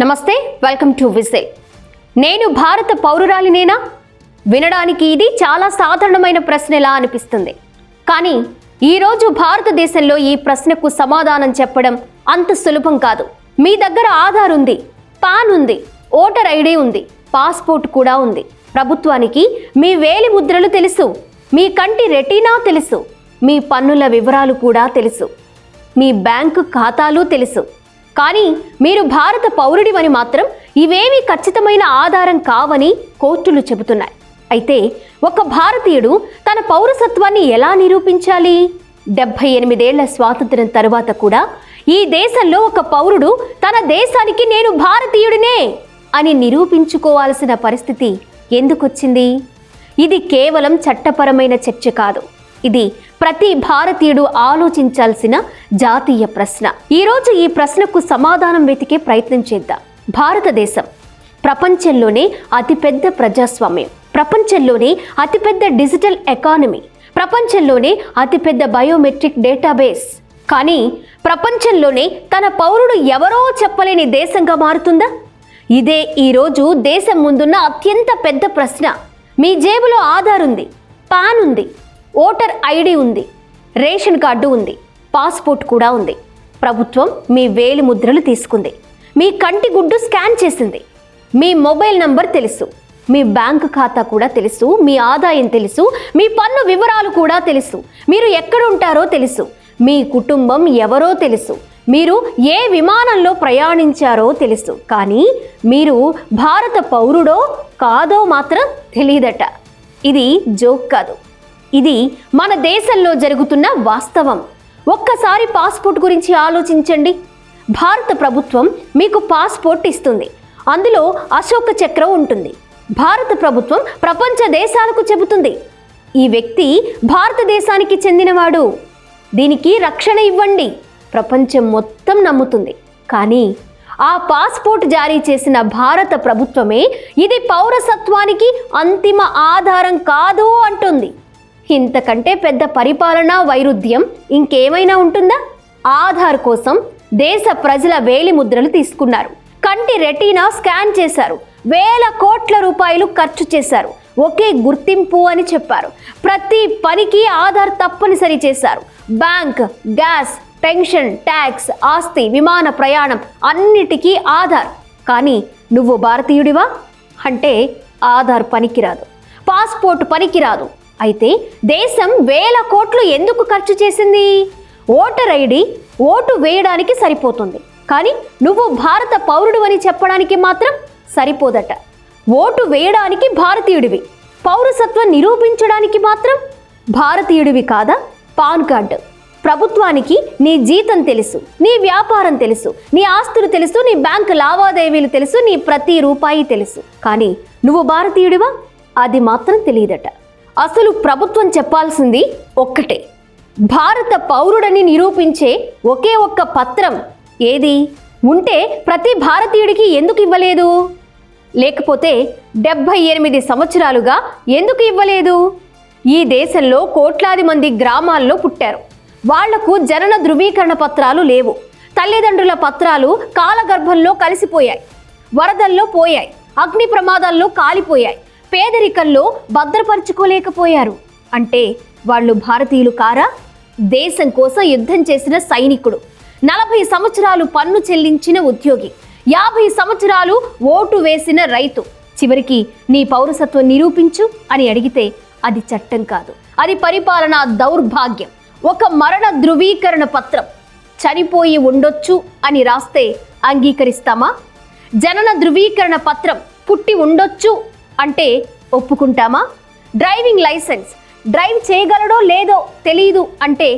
నమస్తే, welcome to whistle. నేను భారత పౌరురాలినేనా? వినడానికి ఇది చాలా సాధారణమైన ప్రశ్నలా అనిపిస్తుంది. కానీ ఈరోజు భారతదేశంలో ఈ ప్రశ్నకు సమాధానం చెప్పడం అంత సులభం కాదు. మీ దగ్గర ఆధార్ ఉంది, పాన్ ఉంది, ఓటర్ ఐడి ఉంది, పాస్పోర్ట్ కూడా ఉంది. ప్రభుత్వానికి మీ వేలి ముద్రలు తెలుసు, మీ కంటి రెటీనా తెలుసు, మీ పన్నుల వివరాలు కూడా తెలుసు, మీ బ్యాంకు ఖాతాలు తెలుసు. కానీ మీరు భారత పౌరుడివని మాత్రం ఇవేమీ ఖచ్చితమైన ఆధారం కావని కోర్టులు చెబుతున్నాయి. అయితే ఒక భారతీయుడు తన పౌరసత్వాన్ని ఎలా నిరూపించాలి? 78 ఏళ్ల స్వాతంత్ర్యం తరువాత కూడా ఈ దేశంలో ఒక పౌరుడు తన దేశానికి నేను భారతీయుడినే అని నిరూపించుకోవాల్సిన పరిస్థితి ఎందుకొచ్చింది? ఇది కేవలం చట్టపరమైన చర్చ కాదు. ఇది ప్రతి భారతీయుడు ఆలోచించాల్సిన జాతీయ ప్రశ్న. ఈరోజు ఈ ప్రశ్నకు సమాధానం వెతికే ప్రయత్నం చేద్దాం. భారతదేశం ప్రపంచంలోనే అతిపెద్ద ప్రజాస్వామ్యం, ప్రపంచంలోనే అతిపెద్ద డిజిటల్ ఎకానమీ, ప్రపంచంలోనే అతిపెద్ద బయోమెట్రిక్ డేటాబేస్. కానీ ప్రపంచంలోనే తన పౌరుడు ఎవరో చెప్పలేని దేశంగా మారుతుందా? ఇదే ఈరోజు దేశం ముందున్న అత్యంత పెద్ద ప్రశ్న. మీ జేబులో ఆధార్ ఉంది, పాన్ ఉంది, ఓటర్ ఐడి ఉంది, రేషన్ కార్డు ఉంది, పాస్పోర్ట్ కూడా ఉంది. ప్రభుత్వం మీ వేలి ముద్రలు తీసుకుంది, మీ కంటి గుడ్డు స్కాన్ చేసింది, మీ మొబైల్ నంబర్ తెలుసు, మీ బ్యాంకు ఖాతా కూడా తెలుసు, మీ ఆదాయం తెలుసు, మీ పన్ను వివరాలు కూడా తెలుసు, మీరు ఎక్కడ ఉంటారో తెలుసు, మీ కుటుంబం ఎవరో తెలుసు, మీరు ఏ విమానంలో ప్రయాణించారో తెలుసు. కానీ మీరు భారత పౌరుడో కాదో మాత్రం తెలియదట. ఇది జోక్ కాదు, ఇది మన దేశంలో జరుగుతున్న వాస్తవం. ఒక్కసారి పాస్పోర్ట్ గురించి ఆలోచించండి. భారత ప్రభుత్వం మీకు పాస్పోర్ట్ ఇస్తుంది, అందులో అశోక చక్రం ఉంటుంది. భారత ప్రభుత్వం ప్రపంచ దేశాలకు చెబుతుంది, ఈ వ్యక్తి భారతదేశానికి చెందినవాడు, దీనికి రక్షణ ఇవ్వండి. ప్రపంచం మొత్తం నమ్ముతుంది. కానీ ఆ పాస్పోర్ట్ జారీ చేసిన భారత ప్రభుత్వమే ఇది పౌరసత్వానికి అంతిమ ఆధారం కాదు అంటుంది. ఇంతకంటే పెద్ద పరిపాలనా వైరుధ్యం ఇంకేమైనా ఉంటుందా? ఆధార్ కోసం దేశ ప్రజల వేలి ముద్రలు తీసుకున్నారు, కంటి రెటీనా స్కాన్ చేశారు, వేల కోట్ల రూపాయలు ఖర్చు చేశారు, ఒకే గుర్తింపు అని చెప్పారు. ప్రతి పనికి ఆధార్ తప్పనిసరి చేశారు. బ్యాంక్, గ్యాస్, పెన్షన్, ట్యాక్స్, ఆస్తి, విమాన ప్రయాణం అన్నిటికీ ఆధార్. కానీ నువ్వు భారతీయుడివా అంటే ఆధార్ పనికిరాదు, పాస్పోర్ట్ పనికిరాదు. అయితే దేశం వేల కోట్లు ఎందుకు ఖర్చు చేసింది? ఓటర్ ఐడి ఓటు వేయడానికి సరిపోతుంది, కానీ నువ్వు భారత పౌరుడు అని చెప్పడానికి మాత్రం సరిపోదట. ఓటు వేయడానికి భారతీయుడివి, పౌరసత్వం నిరూపించడానికి మాత్రం భారతీయుడివి కాదా? Pan card. ప్రభుత్వానికి నీ జీతం తెలుసు, నీ వ్యాపారం తెలుసు, నీ ఆస్తులు తెలుసు, నీ బ్యాంకు లావాదేవీలు తెలుసు, నీ ప్రతి రూపాయి తెలుసు. కానీ నువ్వు భారతీయుడివా? అది మాత్రం తెలియదట. అసలు ప్రభుత్వం చెప్పాల్సింది ఒక్కటే, భారత పౌరుడని నిరూపించే ఒకే ఒక్క పత్రం ఏది ఉంటే ప్రతి భారతీయుడికి ఎందుకు ఇవ్వలేదు? లేకపోతే 78 సంవత్సరాలుగా ఎందుకు ఇవ్వలేదు? ఈ దేశంలో కోట్లాది మంది గ్రామాల్లో పుట్టారు, వాళ్లకు జనన ధృవీకరణ పత్రాలు లేవు. తల్లిదండ్రుల పత్రాలు కాలగర్భంలో కలిసిపోయాయి, వరదల్లో పోయాయి, అగ్ని ప్రమాదాల్లో కాలిపోయాయి, పేదరికంలో భద్రపరుచుకోలేకపోయారు. అంటే వాళ్ళు భారతీయులు కారా? దేశం కోసం యుద్ధం చేసిన సైనికుడు, 40 సంవత్సరాలు పన్ను చెల్లించిన ఉద్యోగి, 50 సంవత్సరాలు ఓటు వేసిన రైతు, చివరికి నీ పౌరసత్వం నిరూపించు అని అడిగితే అది చట్టం కాదు, అది పరిపాలనా దౌర్భాగ్యం. ఒక మరణ ధృవీకరణ పత్రం, చనిపోయి ఉండొచ్చు అని రాస్తే అంగీకరిస్తామా? జనన ధృవీకరణ పత్రం, పుట్టి ఉండొచ్చు అంటే ఒప్పుకుంటామా? డ్రైవింగ్ లైసెన్స్, డ్రైవ్ చేయగలడో లేదో తెలీదు అంటే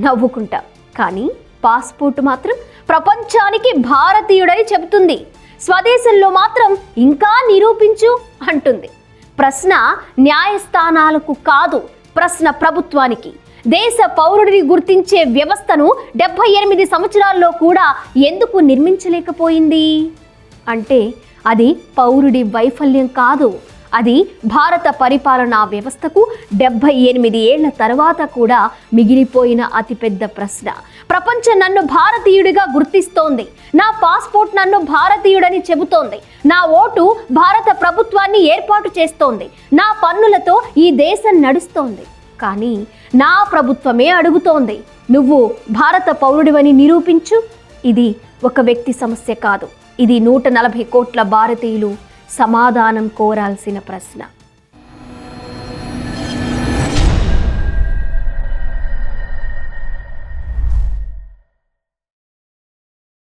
నవ్వుకుంటాం. కానీ పాస్పోర్ట్ మాత్రం ప్రపంచానికి భారతీయుడని చెబుతుంది, స్వదేశంలో మాత్రం ఇంకా నిరూపించు అంటుంది. ప్రశ్న న్యాయస్థానాలకు కాదు, ప్రశ్న ప్రభుత్వానికి. దేశ పౌరుడిని గుర్తించే వ్యవస్థను 78 సంవత్సరాల్లో కూడా ఎందుకు నిర్మించలేకపోయింది? అంటే అది పౌరుడి వైఫల్యం కాదు, అది భారత పరిపాలనా వ్యవస్థకు 78 ఏళ్ల తర్వాత కూడా మిగిలిపోయిన అతిపెద్ద ప్రశ్న. ప్రపంచం నన్ను భారతీయుడిగా గుర్తిస్తోంది. నా పాస్పోర్ట్ నన్ను భారతీయుడని చెబుతోంది. నా ఓటు భారత ప్రభుత్వాన్ని ఏర్పాటు చేస్తోంది. నా పన్నులతో ఈ దేశం నడుస్తోంది. కానీ నా ప్రభుత్వమే అడుగుతోంది, నువ్వు భారత పౌరుడివని నిరూపించు. ఇది ఒక వ్యక్తి సమస్య కాదు, ఇది 140 కోట్ల భారతీయులు సమాధానం కోరాల్సిన ప్రశ్న.